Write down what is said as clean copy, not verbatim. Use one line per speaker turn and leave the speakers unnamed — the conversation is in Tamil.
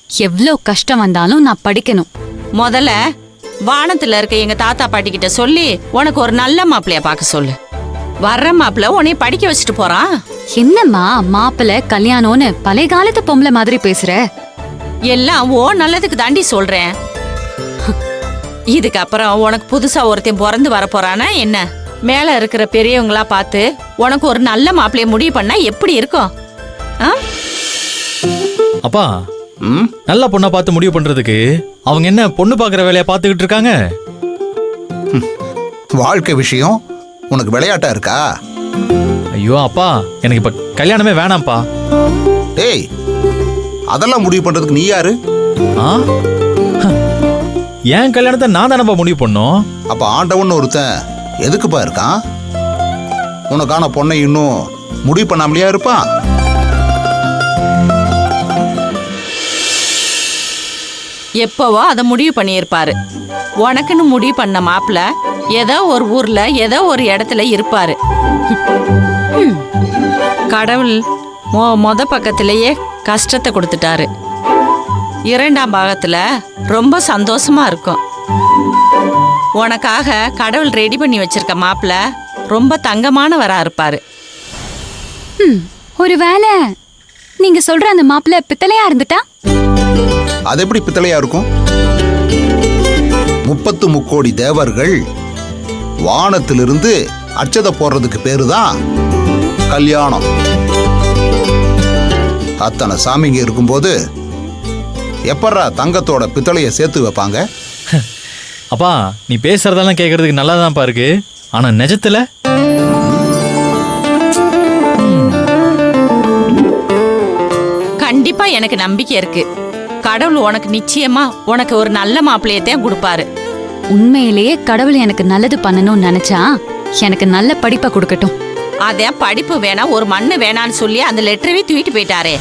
எவ்ளோ கஷ்டம் வந்தாலும் நான் படிக்கணும்.
முதல்ல வானத்துல இருக்க எங்க தாத்தா பாட்டி கிட்ட சொல்லி உனக்கு ஒரு நல்ல மாப்பிள்ளைய பார்க்க சொல்லு. வர்ற மாப்பிள்ள உன்னைய படிக்க வச்சுட்டு போறான்.
என்னம்மா மாப்பிள்ளை கல்யாணம்னு பழைய காலத்து பொம்பளை மாதிரி பேசுற?
எல்லாம் ஓ நல்லதுக்கு தாண்டி சொல்றேன். இதுக்கப்புறம் உனக்கு புதுசா ஒருத்தன் பிறந்து வர போறானா என்ன? மேல இருக்கிற பெரியவங்களா பார்த்து உனக்கு ஒரு நல்ல மாப்பிள்ளைய முடிவு பண்ணா எப்படி இருக்கும்?
அப்பா, நல்ல பொண்ணா பார்த்து முடிவு பண்றதுக்கு அவங்க என்ன பொண்ணு பாக்குற வேலையை பார்த்துக்கிட்டு இருக்காங்க?
வாழ்க்கை விஷயம் உனக்கு விளையாட்டா இருக்கா?
ஐயோ அப்பா, எனக்கு இப்ப கல்யாணமே வேணாம்ப்பா.
டேய், அதெல்லாம் முடிவு பண்றதுக்கு நீ யாரு?
என் கல்யாணத்தை நான் தானப்பா முடிவு பண்ணோம்.
அப்ப ஆண்டவன் ஒருத்தன் எதுக்குப்பா இருக்கான்? உனக்கான பொண்ணை இன்னும் முடிவு பண்ணாமலையா இருப்பான்?
எப்பவோ அதை முடிவு பண்ணியிருப்பாரு. உனக்குன்னு முடிவு பண்ண மாப்பிள்ள ஏதோ ஒரு ஊர்ல ஏதோ ஒரு இடத்துல இருப்பாரு. கடவுள் மொத பக்கத்திலேயே கஷ்டத்தை கொடுத்துட்டாரு. இரண்டாம் பாகத்துல ரொம்ப சந்தோஷமா இருக்கும். உனக்காக கடவுள் ரெடி பண்ணி வச்சிருக்க மாப்பிள்ள ரொம்ப தங்கமானவரா இருப்பாரு.
ஒருவேளை நீங்க சொல்ற அந்த மாப்பிள்ளை பித்தளையா இருந்துட்டா?
அது எப்படி பித்தளையா இருக்கும்? 33 கோடி தேவர்கள் வானத்திலிருந்து அட்சதை போடுறதுக்கு பேருதான் கல்யாணம். அத்தனை சாமிங்க இருக்கும்போது எப்பறா தங்கத்தோட பித்தளைய சேர்த்து வைப்பாங்க?
அப்பா, நீ பேசுறதெல்லாம் கேட்கறதுக்கு நல்லாதான்ப்பா இருக்கு. ஆனா நிஜத்துல
கண்டிப்பா எனக்கு நம்பிக்கை இருக்கு. கடவுள் உனக்கு நிச்சயமா உனக்கு ஒரு நல்ல மாப்பிள்ளையத்தான் கொடுப்பாரு.
உண்மையிலேயே கடவுள் எனக்கு நல்லது பண்ணணும்னு நினைச்சா எனக்கு நல்ல படிப்பை கொடுக்கட்டும்.
அதான் படிப்பு வேணா ஒரு மண்ணு வேணான்னு சொல்லி அந்த லெட்டரவே தூக்கிட்டு போயிட்டாரே.